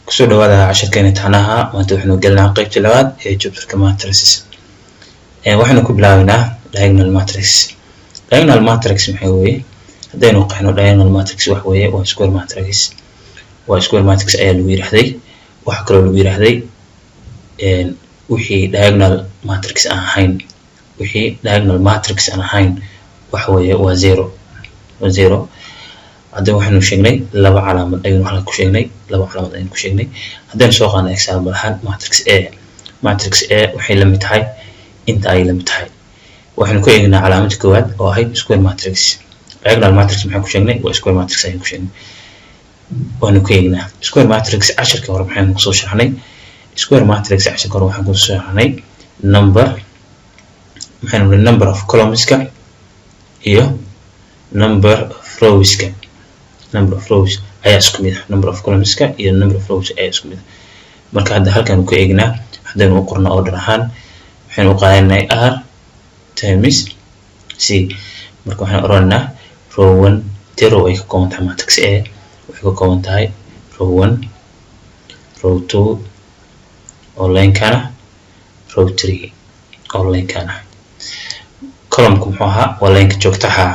kusoo dhawaada casharkeena taxanaha maanta waxaanu galnaa qaybta labaad ee chapterka matrices waxaanu ku bilaabaynaa diagonal matrix. Diagonal matrix maxay weeye? haddaynu qeexno diagonal matrix wax weeye waa square matrix. waa square matrix ayaa lagu yiraahday. waxa kale oo lagu yiraahday wixii diagonal matrix aan ahayn wax weeye waa zero. hadda waxaanu sheegnay laba calaamad aynu halka ku sheegnay haddaan soo qaadno example ahaan matrix A waxay la mid tahay inta ay la mid tahay. waxaanu ku eegnaa calaamadda koowaad oo ahayd square matrix. diagonal matrix maxaan ku sheegnay waa square matrix ayaan ku sheegnay. waanu ku eegnaa square matrix casharka hore maxaan ku soo sharaxnay square matrix casharka hore waxaan ku soo sharaxnay number of columns-ka iyo number of rows-ka. number of rows ayaa isku mid ah. number of columns-ka iyo number of rows ayaa isku mid ah. marka hadda halkaan ku eegnaa haddaynu u qorno order ahaan waxaynu u qaadanaa r times c. marka waxaan oranaynaa row 1 row ay ka kooban tahay matrix A waxay ka kooban tahay row 1 row 2 oo line-kana row 3 oo line-kana. column-ku muxuu ahaa waa line-ka joogtaha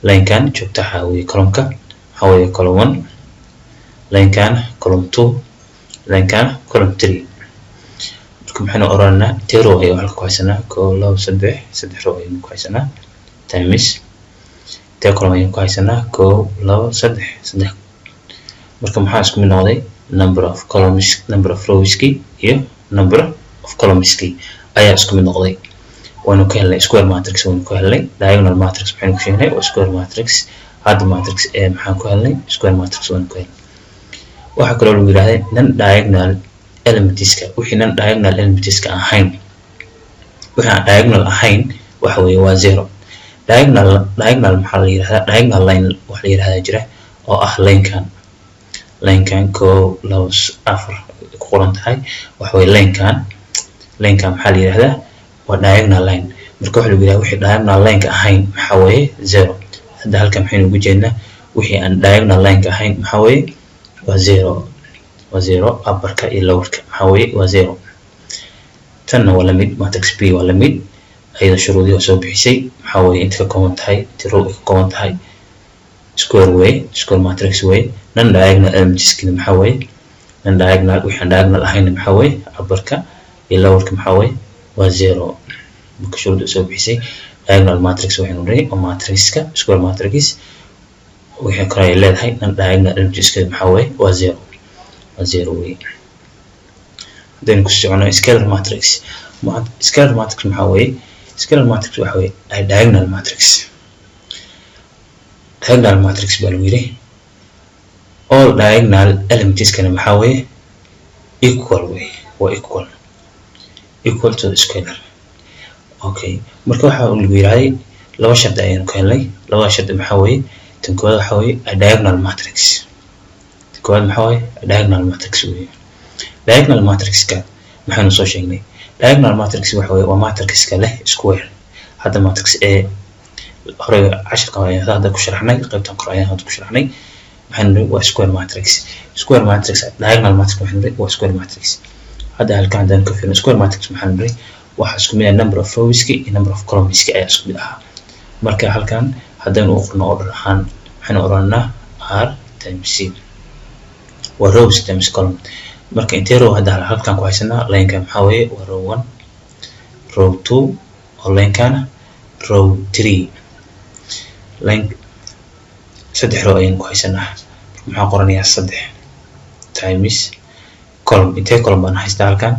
line-kan joogtaha weeye column-ka waxa weeye column 1 line-kan column 2 line-kan column 3. marka maxaynu oranaynaa row ayuu halka ku haysanaa 1 2 3 row ayuu ku haysanaa times column ayuu ku haysanaa 1 2 3 marka maxaa isku mid noqday number of columns number of rows-ki iyo number of columns-ki ayaa isku mid noqday. waanu ka helnay square matrix waanu ku helnay diagonal matrix maxaynu ku sheegnay waa square matrix. hadda matrix A maxaan ku helnay square matrix waanu ku helnay. waxa kale oo lagu yiraahday non diagonal elements-ka wixii non diagonal elements-ka ahayn waxa diagonal ahayn waxa weeye waa zero. diagonal maxaa la yiraahdaa diagonal line waxa la yiraahdaa jira oo ah line-kan 1 2 4 ku qoran tahay waxa weeye line-kan maxaa la yiraahdaa waa diagonal line. marka waxa lagu yiraahdaa wixii diagonal line-ka ahayn waxa weeye zero. hadda halkan maxaynu ugu jeednaa wixii aan diagonal line-ka ahayn waxa weeye waa zero upper-ka iyo lower-ka waxa weeye waa zero. tanna waa lamid matrix B waa lamid ayada shuruudii oo soo bixisay waxa weeye inta ka kooban tahay row ka kooban tahay square matrix way non diagonal elements-kina waxa weeye non diagonal wixii aan diagonal ahayn waxa weeye upper-ka iyo lower-ka waxa weeye waa zero. marka shuruudii soo bixisay diagonal matrix waxaynu niri oo matrix-ka square matrix wixii kale ay leedahay non diagonal elements-ka waxa weeye waa zero way. haddaynu ku socono scalar matrix maxaa weeye scalar matrix waxa weeye diagonal matrix baa lagu yiri all diagonal elements-kana waxa weeye equal to the scalar. okay marka waxa lagu yiraahday laba shardi ayaynu ka helnay. labada shardi maxaa weeye tan koowaad waxa weeye diagonal matrix weeye. diagonal matrix-ka maxaynu soo sheegnay diagonal matrix waxa weeye waa matrix-ka leh square. hadda matrix A hore casharka ayaan hadda ku sharaxnay qaybtan kore ayaan hadda ku sharaxnay maxaynu waa square matrix diagonal matrix maxaynu waa square matrix. hadda halkaan hadaan ka fiirino square matrix maxaynu waxa isku mid ah number of rows-ki iyo number of columns-ki ayaa isku mid ah. marka halkaan haddaynu u qorno order ahaan waxaynu oranaynaa r times c waa rows times column. marka intee row hadda halkaan ku haysanaa line-kan maxaa weeye waa row 1 row 2 oo line-kana row 3 line 3 row ayaynu ku haysanaa. maxaa qoranayaa 3 times column intee column baan haystaa halkaan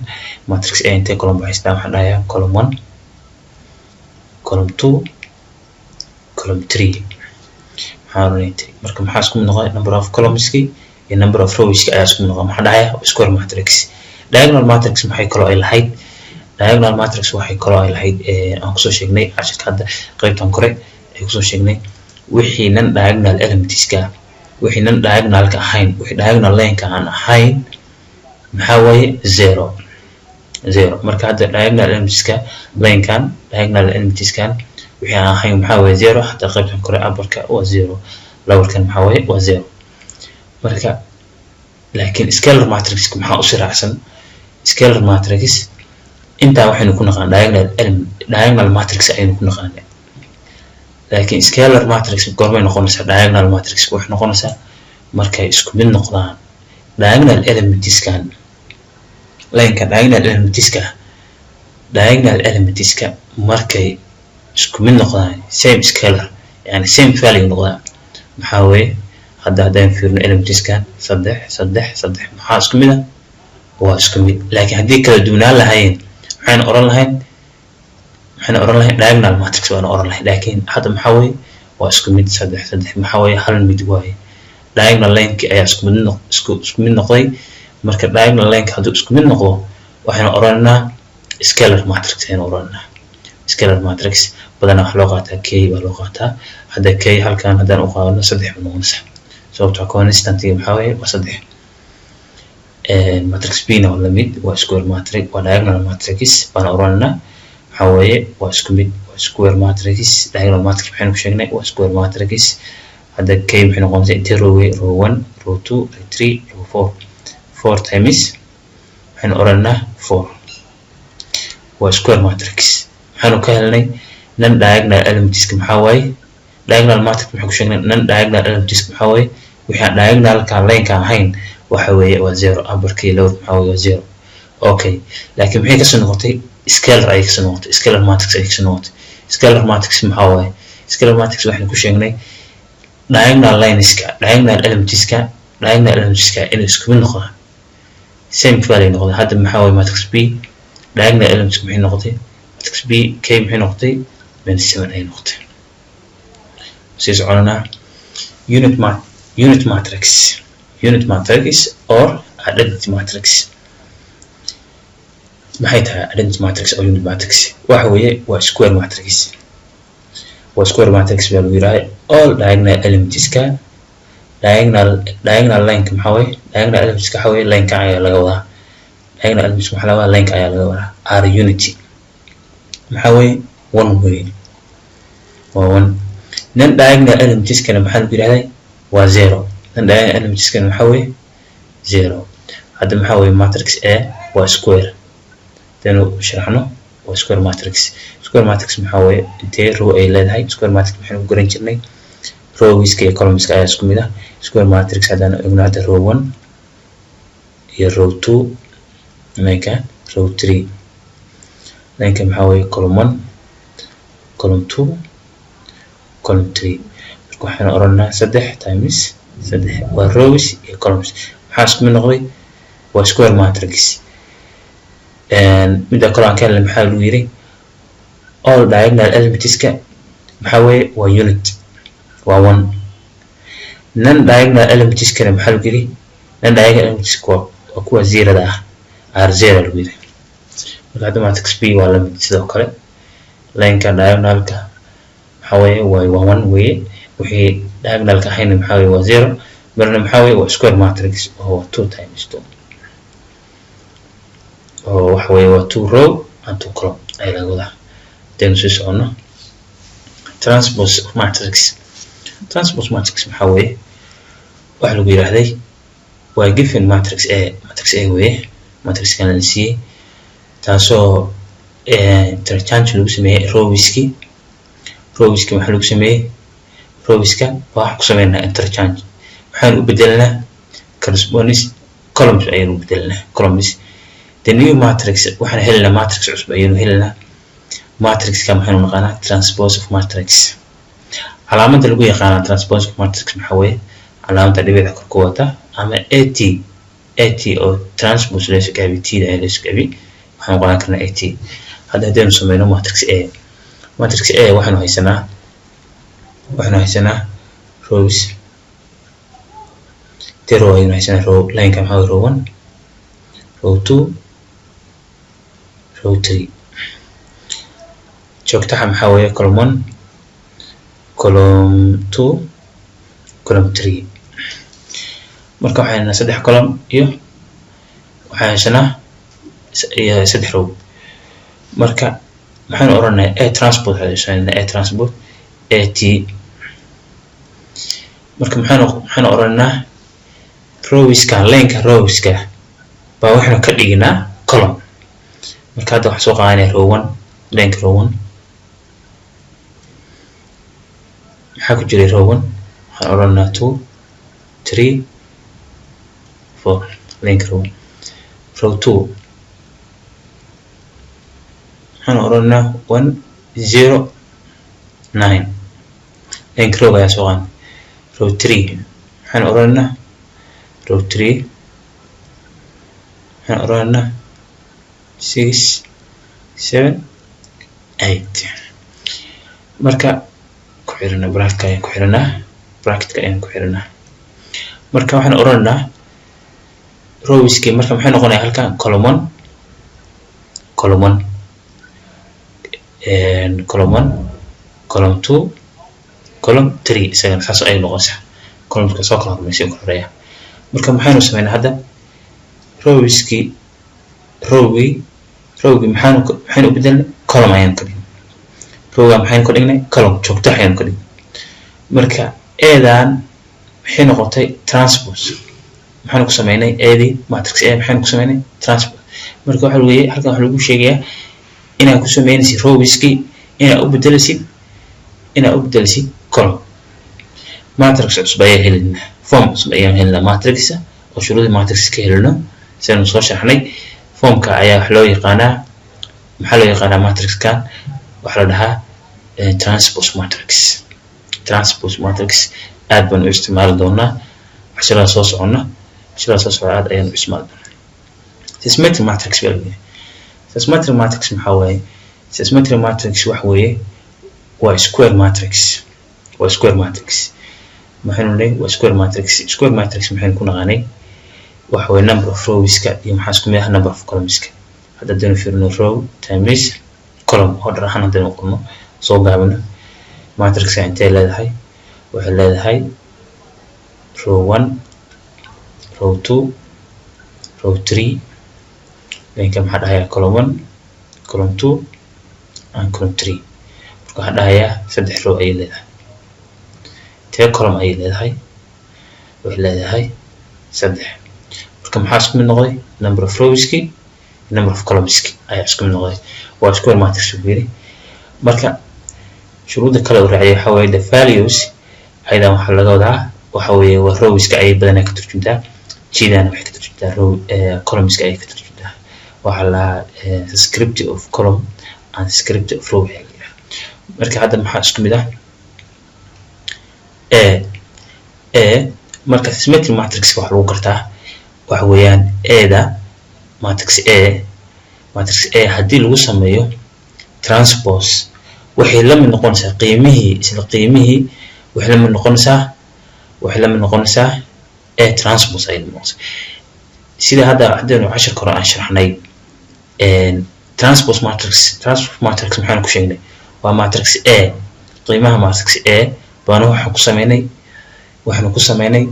matrix A intee column baan haystaa waxaan dhahayaa column 1 column 2 column 3 maxaa oranaytay. marka maxaa isku noqday number of columns-ki iyo number of rows-ki ayaa isku noqon maxaa dhahayaa square matrix. diagonal matrix maxay kaloo ay lahayd aan kusoo sheegnay casharka hadda qaybtan kore ay kusoo sheegnay wixii non diagonal elements-ka wixii non diagonal-ka ahayn wixii diagonal line-ka aan ahayn maxaa weeye zero. marka hadda diagonal elements-ka line-kan diagonal elements-kan wixii aan ahayn maxaa weeye zero. hadda qaybtan kore upper-ka waa zero lower-kan maxaa weeye waa zero. marka laakiin scalar matrix maxaa u siraacsan scalar matrix inta waxaynu ku naqaan diagonal matrix ayaynu ku naqaan laakiin scalar matrix goormay noqonaysaa diagonal matrix wax noqonaysaa markay isku mid noqdaan diagonal elementskan laynka diagonal elementiska markay isku mid noqdaan same scalar yani same value noqdaan maxaa weeye haddaan fiirino elementskan 3 maxaa isku mid ah waa isku mid laakiin haddii kala duwanaan lahayn waxaan oran lahayn diagonal matrix waan oran lahayn laakiin hadda maxaa weeye waa isku mid 3 maxaa weeye hal mid waaye diagonal line ayaa isku mid noqday marka diagonal line hadduu isku mid noqdo waxaan oranaa scalar matrix ayaan oranaa scalar matrix badanaa wax loo qaataa k baa loo qaataa hadda k halkan haddaan u qaadano 3 baa noqonaysaa sababtoo constant maxaa weeye waa 3 matrix b na waa lamid waa square matrix waa diagonal matrix baan oranaa maxaa weeye waa isku mid waa square matrix diagonal matrix waxaynu ku sheegnay waa square matrix hadda k maxay noqonaysaa inta row 1 row 2 row 3 row 4 times waxaynu oranaa 4 waa square matrix waxaanu ka helnay non diagonal elements maxaa waaye diagonal matrix maxay ku sheegnay non diagonal elements maxaa waaye wixii diagonal ka line ka ahayn waxa weeye waa 0 ambarkii lower maxaa weeye waa 0 okay laakiin maxay ka soo noqotay scalar ay ka soo noqotay scalar matrix ay ka soo noqotay scalar matrix maxaa waaye scalar matrix waxaan ku sheegnay diagonal lineska diagonal elementska inay isku mid noqdaan same value noqdaan hadda maxaa waaye matrix b diagonal elements maxay noqotay matrix b k maxay noqotay -7 ay noqotay sii soconaa unit matrix or identity matrix maxay tahay identity matrix or unit matrix waxa weeye waa square matrix baa lagu yiraahdaa all diagonal elementska diagonal line maxaa weeye diagonal elements waxa weeye line ka ayaa laga wadaa diagonal elements waxa laga wadaa line ka ayaa laga wadaa are unity maxaa weeye one way waa one non diagonal elements kana maxaa lagu yiraahdaa waa 0 non diagonal elements kana maxaa weeye 0 hadda maxaa weeye matrix A waa square tanu sharaxno waa square matrix maxaa weeye intee row ay leedahay square matrix waxaan ku garan jirnay rowiska iyo columnska ayaa isku mid ah square matrix haddaan eegno hadda row 1 iyo row 2 ninka row 3 ninka maxaa weeye column 1 column 2 column 3 marka waxaan oranaa 3 times 3 waa rows iyo columns maxaa isku mid noqday waa square matrix midda kale aan ka helnay maxaa lagu yiri all diagonal elementska maxaa weeye waa unit waa 1 non diagonal elements kana maxaa lagu yiri non diagonal elements waa kuwa 0 ah are 0 lagu yiri marka hadda matrix b waa la mid sidoo kale line-ka diagonalka maxaa weeye waa 1 weeye wixii diagonalka ahayna maxaa weeye waa 0 marna maxaa weeye waa square matrix oo 2 times 2 oo waxa weeye waa 2 row and 2 column ay laga wadaa then sii socono transpose matrix maxaa weeye waxa lagu yiraahday waa given matrix A weeye matrix kan la siiyay taasoo interchange lagu sameeyay rowiski waxa lagu sameeyay rowiska waxa ku sameeynaa interchange waxaan u bedelnaa corresponding columns ayaan u bedelnaa columns the new matrix waxaan helnaa matrix cusub ayaan helnaa matrix ka maxaan u naqaanaa transpose of matrix calaamada lagu yaqaan transpose of matrix maxaa weeye calaamada dhibicda kor ku wata ama at oo transpose la isku gabi t la isku gabi waxaan qoran karnaa at hadda hadaynu sameyno matrix A waxaan haysanaa rows row ayaan haysanaa row line ka maxaa row 1 row 2 row 3 joogtaha maxaa weeye column 1 column 2 column 3 marka waxaan haysanaa 3 column iyo waxaan haysanaa 3 row marka maxaan oranayaa a transport at marka maxaan oranayaa rowiskan leenka rowiska baa waxaan ka dhignaa column marka hadda wax soo qaadanaya row 1 leenka row 1 maxaa ku jiray row 1 waxaan oranaa 2 3 4 leenka row 1 row 2 waxaan oranaa 1 0 9 leenka row ayaa soo qaadanay row 3 waxaan oranaa row 3 waxaan oranaa 6 7 8 marka ku xirana bracket ayaan ku xiranaa bracket ayaan ku xiranaa marka waxaan oranaa rowiski marka maxay noqonayaa halkan column 1 column 1 column 1 column 2 column 3 isagana saas ay noqonaysaa columnka soo kala hormaysiin ku horeeya marka maxaynu sameynaa hadda rowiski maxaynu u bedelnay column ayaan ka dhignay rowga maxaynu ka dhignay column joogto ayaan ka dhignay marka eedan maxay noqotay transpose maxaynu ku sameynay eedi matrix a maxaynu ku sameynay transpose marka waxa weeye halkan waxa lagu sheegayaa inaad ku sameynaysid rowiski inaad u bedelisid column matrix cusub ayaa helinaa form cusub ayaan helinaa matrix oo shuruudii matrix ka helino sidaan soo sharxnay formka ayaa wax loo yaqaanaa maxaa loo yaqaanaa matrixkan waxa la dhahaa transpose matrix aad baan u isticmaali doonaa casharada soo socda aad ayaan u isticmaali doonaa symmetric matrix baa leeyahay symmetric matrix maxaa waaye symmetric matrix wax weeye waa square matrix maxaynu leeyahay waa square matrix maxaynu ku naqaanay waxa weeye number of rowska iyo maxaa isku mid ah number of columnska hadda hadaynu fiirino row times column order ahaan hadaynu qulno soo gaabino matrix intee leedahay waxay leedahay row 1 row 2 row 3 leenka maxaa dhahayaa column 1 column 2 and column 3 marka waxaa dhahayaa 3 row ayay leedahay tee column ayay leedahay waxay leedahay 3 marka maxaa isku mid noqday number of rowski number of columnski ayaa isku mid noqday waa square matrix weeyay marka shuruuda kale oo raacay waxa weeye the values aydan waxa laga wadaa waxa weeye waa rowska ay badanaa ka turjuntaa jiidana waxay ka turjuntaa row columnska ay ka turjuntaa waxa la script of column and script of row marka hadda maxaa isku mid ah marka symmetric matrix waxa lagu gartaa waxa weeyaan eeda matrix a hadii lagu sameeyo transpose waxay la mid noqonaysaa qiimihii waxay la mid noqonaysaa a transpose ay noqonaysaa sida hadda hadaynu cashar kore aan sharaxnay transpose matrix maxaan ku sheegnay waa matrix a qiimaha matrix a baana waxaan ku sameynay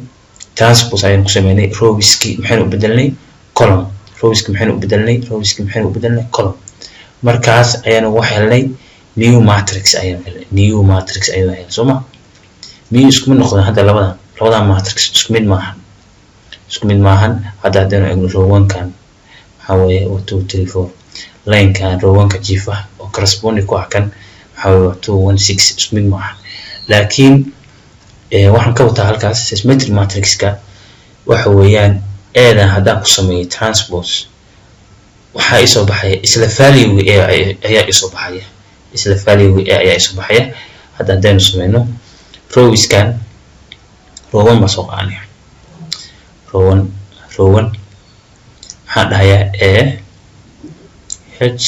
transpose ayaan ku sameynay rowski maxaan u bedelnay column rowski maxaan u bedelnay column markaas ayaan wax helnay new matrix ayaan helnay sooma miyuu isku mid noqdeen hadda labadan matrix isku mid maahan hadda hadaynu eegno row 1kan waxaa weeye 2 3 4 lanekan row 1ka jiifa oo corresponding ku ah kan waxaa weeye 2 1 6 isku mid maahan laakiin waxaan ka wataa halkaas symmetric matrixka waxa weeyaan eedan haddaan ku sameeyo transpose waxaa isoo baxaya isla value ayaa isoo baxaya hadda hadaynu sameyno rowiskan row 1 ma soo qaanay row 1 waxaan dhahayaa a h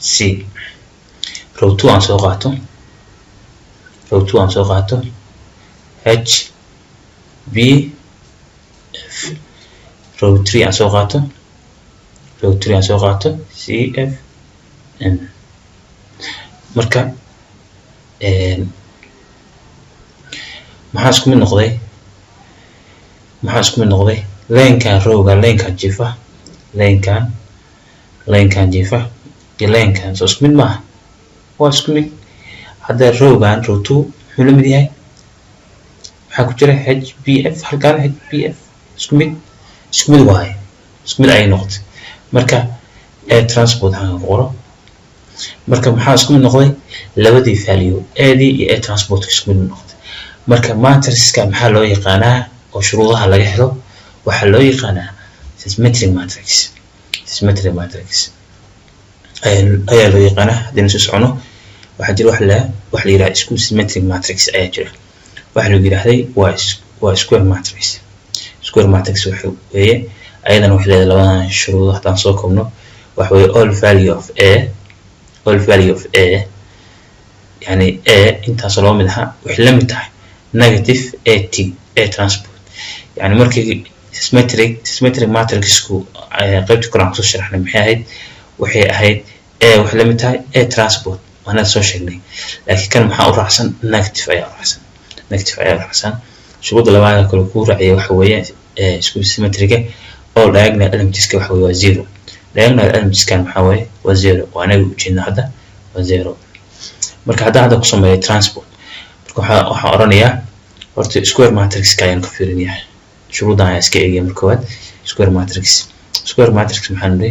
c row 2 aan soo qaato h b f row 3 aan soo qaato c f n marka maxaa isku mid noqday leenkan rowga leenkan jiifa iyo leenkan soo isku mid maaha waa isku mid hadda rowgan row 2 wuxuu la mid yahay waxaa ku jira hbf halkan hbf isku mid waaye isku mid ay noqotay marka a transport aan qoro marka maxaa isku mid noqday labadii value ad iyo a transport isku mid noqday marka matrixka maxaa loo yaqaanaa oo shuruudaha laga helo waxa loo yaqaanaa symmetric matrix ayaa loo yaqaanaa hadii soo socono waxa jira wax la yiraahdo isku symmetric matrix ayaa jira waxa lagu yiraahday waa square matrix waxa weeye ayadana wax leedahay labadan shuruudo hadaan soo koobno waxa weeye all value of a yani a intaas loo mid aha wax la mid tahay negative a transport yani markii symmetric matrixku qaybta kale aan soo sharaxnay maxay ahayd waxay ahayd a wax la mid tahay a transport وانا soo sheegnay laakiin kan waxa u raacsan negative ayaa raacsan shuruuda labaad kale ku raacay waxa weeye isku symmetric all diagonal elements waxa weeye waa 0 diagonal elements kan waxa weeye waa 0 waana u jeedna hadda waa 0 marka hadda ku sameeyo transport marka waxa oranayaa horta square matrix ka ayaan ka fiirinayaa shuruuda ay iska eegay marka waad square matrix maxaa nidhi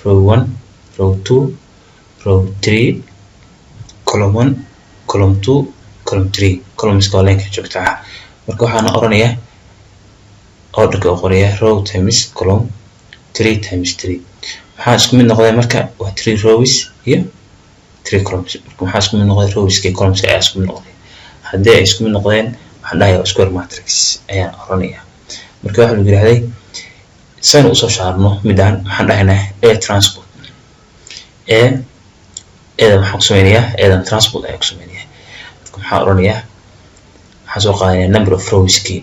row 1 row 2 row 3 column 1 column 2 column 3 columns ka leenka joogta marka waxaan oranayaa order ka qoraya row times column 3 times 3 waxa isku mid noqday marka waa 3 rows iyo 3 columns marka waxa isku mid noqday rows iyo columns ayaa isku mid noqday hadii ay isku mid noqdeen waxaan dhahayaa square matrix ayaan oranayaa marka waxa lagu yiraahday san u soo shaarno midaan waxaan dhahaynaa a transport waxaan sameeyaa eedan transport ay ku sameeyaa marka waxaan oranayaa waxaan soo qaadanayaa number of rows ki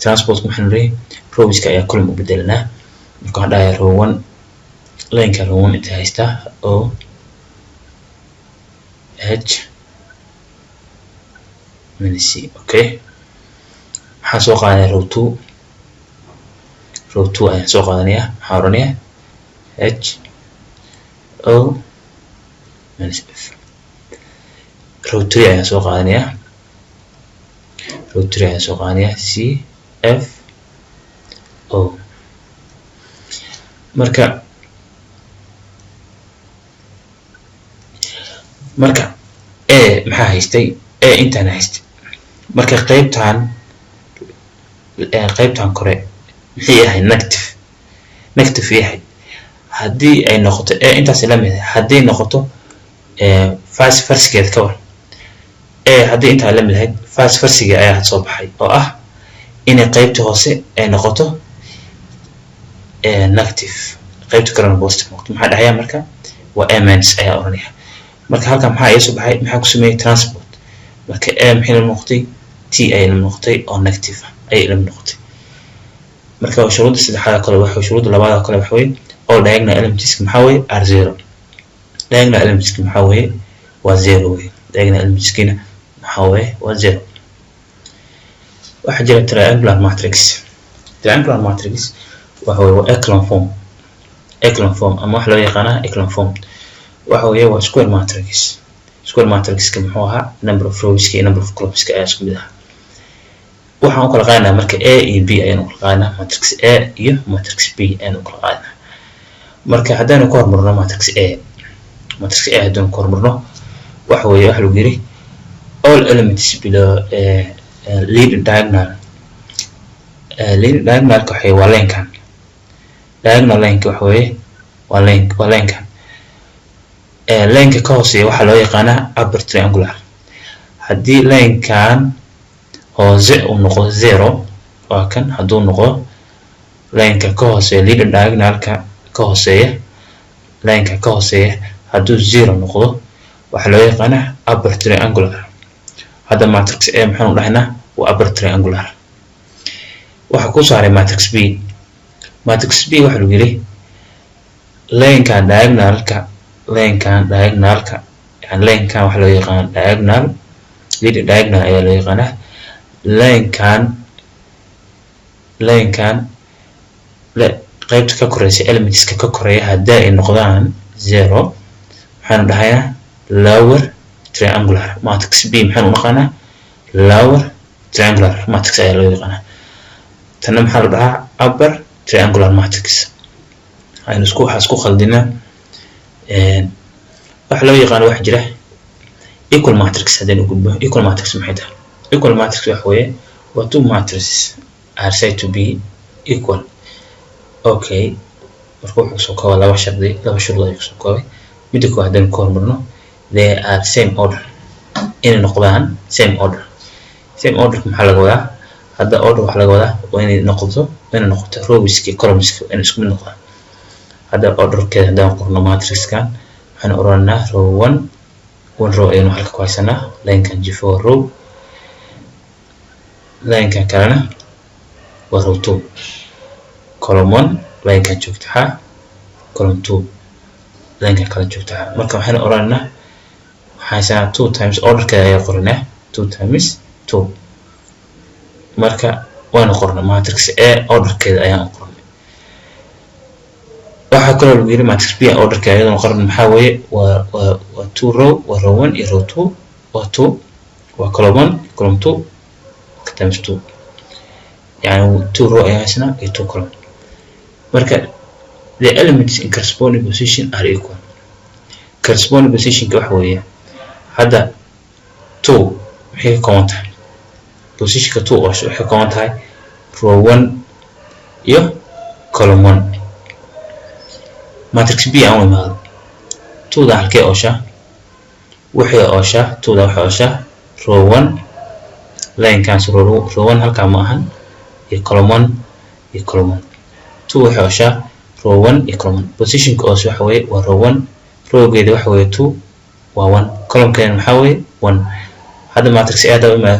transport waxaan leeyahay rows ka ayaa column u bedelanaa marka waxaan dhahayaa row 1 line ka row 1 inta haysta oo h minus c okay waxaan soo qaadanayaa row 2 ayaan soo qaadanayaa waxaan oranayaa h o row 3 ayaan soo qaadanayaa c f o marka a maxaa haystay a intaan haystay marka qaybtan kore maxay yahay negative yahay hadii ay noqoto a intaas la mid hadii noqoto farsigeed ka war hadii inta la mid ahayd farsiga ayaa soo baxay oo ah in qaybta hoose ay noqoto negative qaybta kalena positive noqoto maxaa dhahayaa marka waa a minus ayaa oranaya marka halkan maxaa soo baxay maxaa ku sameeyay transport marka a maxay la noqotay t ay la noqotay oo negative ay la noqotay marka shuruudda saddexaad kale waxa shuruudda labaad kale waxa weeye all diagonal elements maxaa weeye are 0 diagonal elements maxaa weeye waa 0 weeye diagonal elements kina maxaa weeye waa 0 waxa jira triangular matrix waxa weeye waa echelon form ama wax loo yaqaan echelon form waxa weeye waa square matrix ka muxuu ahaa number of rows iyo number of columns ka isku mid ah waxaan kala qaadnaa marka a iyo b ayaan kala qaadnaa matrix a iyo matrix b ayaan kala qaadnaa marka hadaan ku hormarno matrix a hadaan ku hormarno waxa weeye wax lagu yiri all elements below leading diagonal ka waxay waa leenkan diagonal line ka waxa weeye waa leenkan leenka ka hooseeya waxa loo yaqaanaa upper triangular hadii leenkan hoose uu noqdo 0 waa kan haduu noqdo leenka ka hooseeya leading diagonal ka hooseeya leenka ka hooseeya haduu 0 noqdo waxa loo yaqaanaa upper triangular hada matrix A maxaan u dhahnaa waa upper triangular waxa ku saaray matrix B waxa lagu yiri leenkan diagonalka yani leenkan waxa loo yaqaan diagonal leading diagonal ayaa loo yaqaanaa leenkan qaybta ka koreysa elements ka koreeya hadaa ay noqdaan 0 waxaan dhahayaa lower triangular matrix B maxaan u naqaanaa lower triangular matrix ayaa loo yaqaanaa tanna maxaa la dhahaa upper triangular matrix aynu isku khaldinaa waxa loo yaqaan wax jira equal matrix hadeen u gudbo equal matrix maxay tahay equal matrix waxa weeye waa two matrices are said to be equal okay marka wuxuu soo koobay laba shuruud ayuu soo koobay mid koowaad hadeen ku hormarno they are same order inay noqdaan same order maxaa laga wadaa hadda order waxa laga wadaa waa inay noqoto rowiski columnski inay isku mid noqdaan hadda orderkeeda hadaan qorno matrixkan waxaan oranaa row 1 row aynu halka ku haysanaa line-kan G4 row line-kan kalena waa row 2 column 1 line-kan joogta column 2 line-kan kala joogta marka waxaan oranaa waxaan 2 times orderkeeda ayaa qoranaa 2 times 2 marka waana qornaa matrix A orderkeeda ayaan qornay waxa kale oo yiri matrix B orderkeeda ayaan qornay maxaa weeye waa 2 row waa row 1 iyo row 2 waa 2 waa column 1 column 2 times 2 يعني 2 row ayaan haysana iyo 2 column marka the elements in corresponding position are equal corresponding position ka waxa weeye hadda 2 maxay ka kooban tahay position ka 2 waxay ka kooban tahay row 1 iyo column 1 matrix B aan wada 2 da halkee oosha waxay oosha 2 da waxay oosha row 1 line kan row 1 halka ma ahan iyo column 1 iyo column 1 2 waxay oosha row 1 iyo column 1 position ka oosha waxa weeye waa row 1 rowgeeda waxa weeye 2 waa 1 column kan waxa weeye 1 hadda matrix A da ma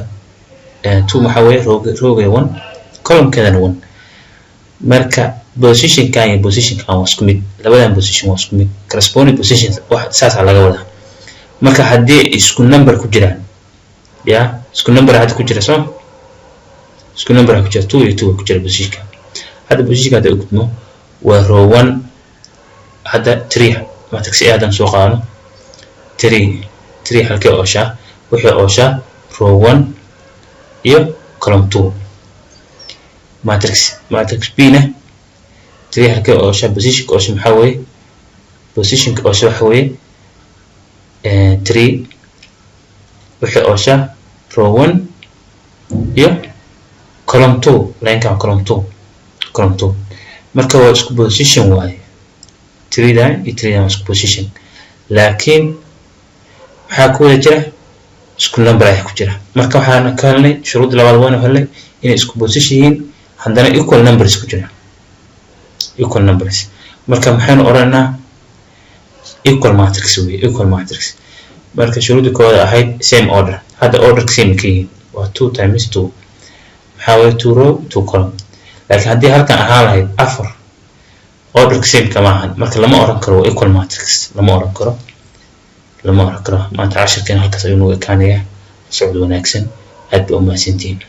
2 waxa weeye rowgeeda 1 column keedana 1 marka position kan iyo position kan waa isku mid labadan position waa isku mid corresponding positions wax saas laga wadaa marka hadii isku number ku jiraan ya isku number hadda ku jira soo isku number ku jira 2 iyo 2 ku jira position hadda position hada gudmo waa row 1 hadda 3 matrix A hadan soo qaadano 3 halkee oosha wixii oosha row 1 iyo column 2 matrix B na 3 halkee oosha position ka oosha maxaa weeye position ka oosha waxa weeye 3 wixii oosha row 1 iyo column 2 line-kan column 2 marka waa isku position waaye 3 dan iyo 3 dan isku position laakiin waxa ku wada jira isku number ay ku jira marka waxaan ka helnay shuruud labaad waan helnay inay isku position yihiin haddana equal numbers ku jira equal numbers marka maxaynu oranaa equal matrix marka shuruudda kooda ahayd same order hadda order same kii waa 2 times 2 maxaa weeye 2 row 2 column laakiin haddii halkan ahaan lahayd 4 order same kama ahan marka lama oran karo equal matrix lama oran karo maanta 10 halkaas ayuu noo ekaanaya socod wanaagsan aad bay u mahadsantihiin